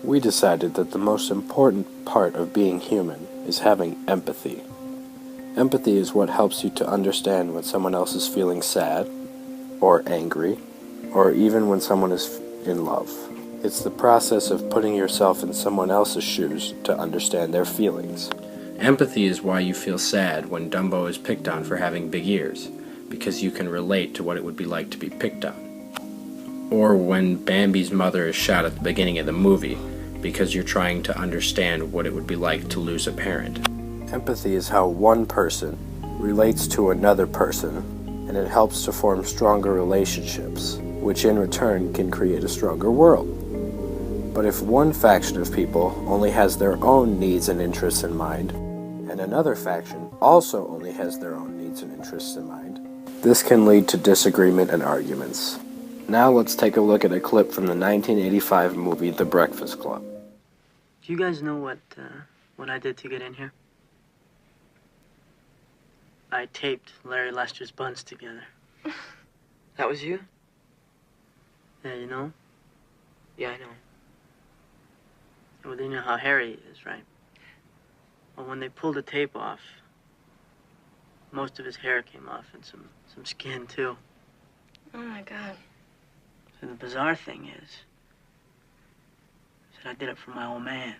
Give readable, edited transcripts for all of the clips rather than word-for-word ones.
we decided that the most important part of being human is having empathy. Empathy is what helps you to understand when someone else is feeling sad, or angry, or even when someone is in love. It's the process of putting yourself in someone else's shoes to understand their feelings. Empathy is why you feel sad when Dumbo is picked on for having big ears, because you can relate to what it would be like to be picked on. Or when Bambi's mother is shot at the beginning of the movie, because you're trying to understand what it would be like to lose a parent. Empathy is how one person relates to another person, and it helps to form stronger relationships, which in return can create a stronger world. But if one faction of people only has their own needs and interests in mind, and another faction also only has their own needs and interests in mind, this can lead to disagreement and arguments. Now let's take a look at a clip from the 1985 movie The Breakfast Club. Do you guys know what I did to get in here? I taped Larry Lester's buns together. That was you? Yeah, you know? Yeah, I know. Well, you know how hairy he is, right? Well, when they pulled the tape off, most of his hair came off and some skin, too. Oh, my God. So the bizarre thing is that I did it for my old man.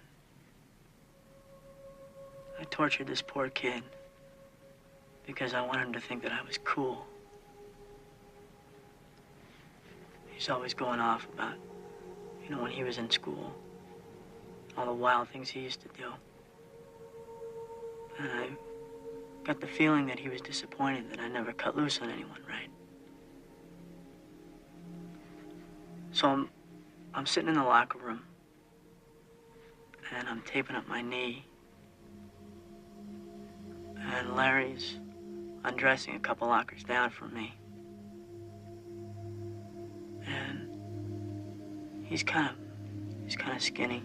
I tortured this poor kid because I wanted him to think that I was cool. He's always going off about, when he was in school, all the wild things he used to do. And I got the feeling that he was disappointed that I never cut loose on anyone, right? So I'm sitting in the locker room, and I'm taping up my knee, and Larry's undressing a couple lockers down from me. And he's kind of skinny,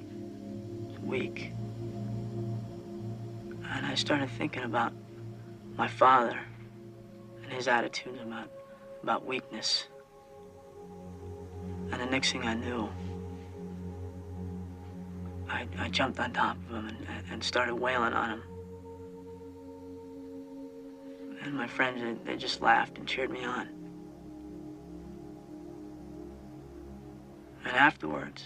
weak. And I started thinking about my father and his attitudes about weakness. And the next thing I knew, I jumped on top of him and started wailing on him. And my friends, they just laughed and cheered me on. And afterwards,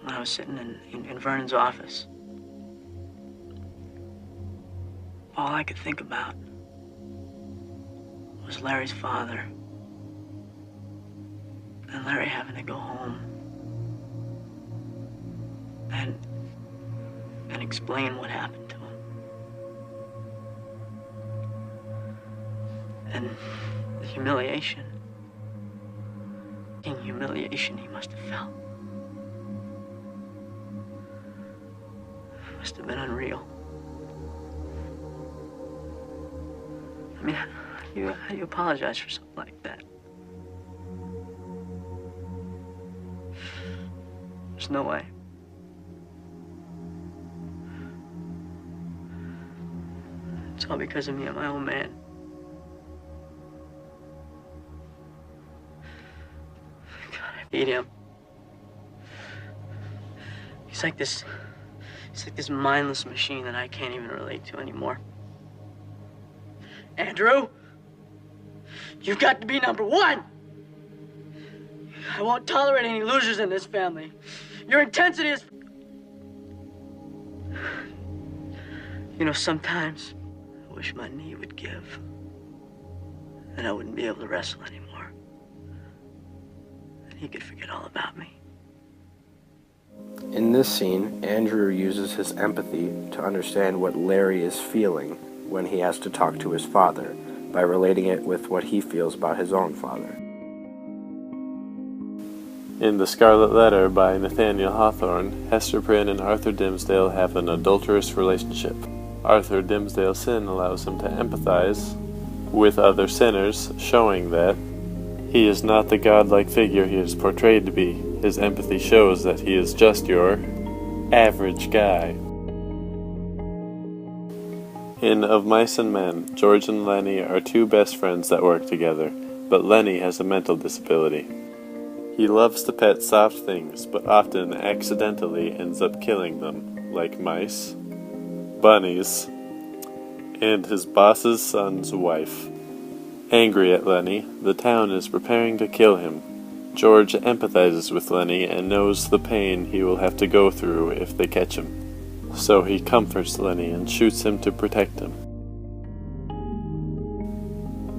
when I was sitting in Vernon's office, all I could think about was Larry's father and Larry having to go home and explain what happened to him. And the humiliation he must have felt. Must have been unreal. I mean, how do you apologize for something like that? There's no way. It's all because of me and my old man. God, I beat him. He's like this mindless machine that I can't even relate to anymore. Andrew, you've got to be number one. I won't tolerate any losers in this family. Your intensity is... sometimes I wish my knee would give, and I wouldn't be able to wrestle anymore. And he could forget all about me. In this scene, Andrew uses his empathy to understand what Larry is feeling when he has to talk to his father, by relating it with what he feels about his own father. In The Scarlet Letter by Nathaniel Hawthorne, Hester Prynne and Arthur Dimmesdale have an adulterous relationship. Arthur Dimmesdale's sin allows him to empathize with other sinners, showing that he is not the godlike figure he is portrayed to be. His empathy shows that he is just your average guy. In Of Mice and Men, George and Lenny are two best friends that work together, but Lenny has a mental disability. He loves to pet soft things, but often accidentally ends up killing them, like mice, bunnies, and his boss's son's wife. Angry at Lenny, the town is preparing to kill him. George empathizes with Lenny and knows the pain he will have to go through if they catch him. So he comforts Lenny and shoots him to protect him.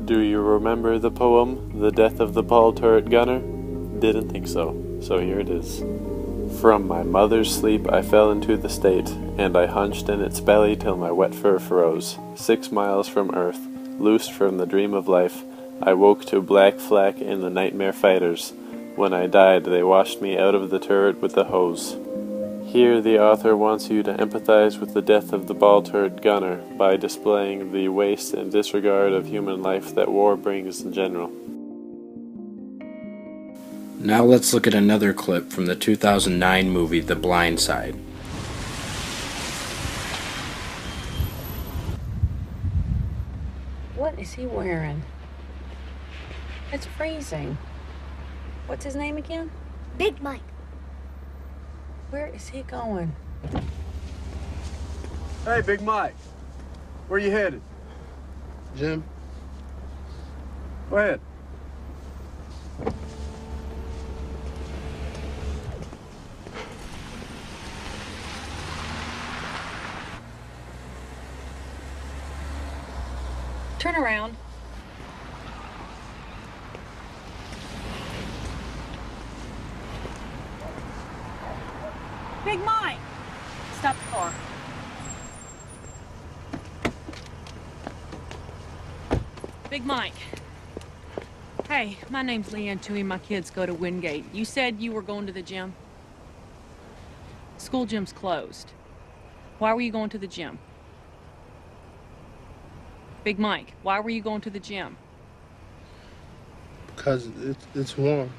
Do you remember the poem, The Death of the Ball Turret Gunner? Didn't think so, so here it is. From my mother's sleep I fell into the state, and I hunched in its belly till my wet fur froze. 6 miles from earth, loosed from the dream of life, I woke to black flak in the nightmare fighters. When I died, they washed me out of the turret with a hose. Here the author wants you to empathize with the death of the ball turret gunner by displaying the waste and disregard of human life that war brings in general. Now let's look at another clip from the 2009 movie The Blind Side. What is he wearing? It's freezing. What's his name again? Big Mike. Where is he going? Hey, Big Mike. Where you headed? Jim? Go ahead. Turn around. Big Mike! Stop the car. Big Mike. Hey, my name's Leanne Tui. My kids go to Wingate. You said you were going to the gym? School gym's closed. Why were you going to the gym? Big Mike, why were you going to the gym? Because it's warm.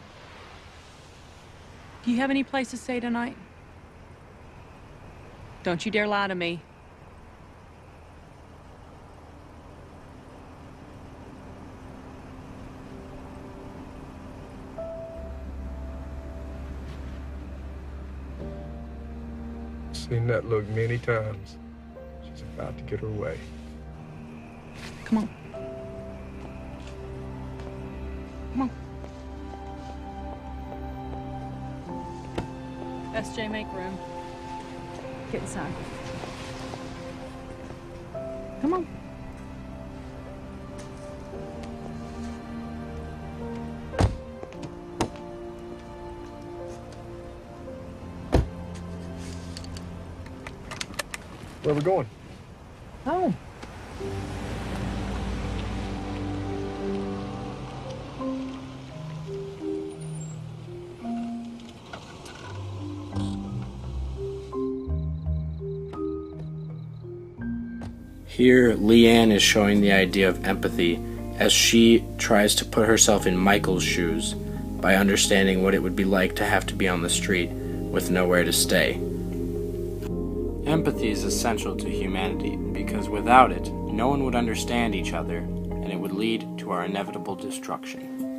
Do you have any place to stay tonight? Don't you dare lie to me. Seen that look many times. She's about to get her way. Come on. Come on. SJ, make room. Get inside. Come on. Where we going? Oh. Here, Leanne is showing the idea of empathy as she tries to put herself in Michael's shoes by understanding what it would be like to have to be on the street with nowhere to stay. Empathy is essential to humanity because without it, no one would understand each other and it would lead to our inevitable destruction.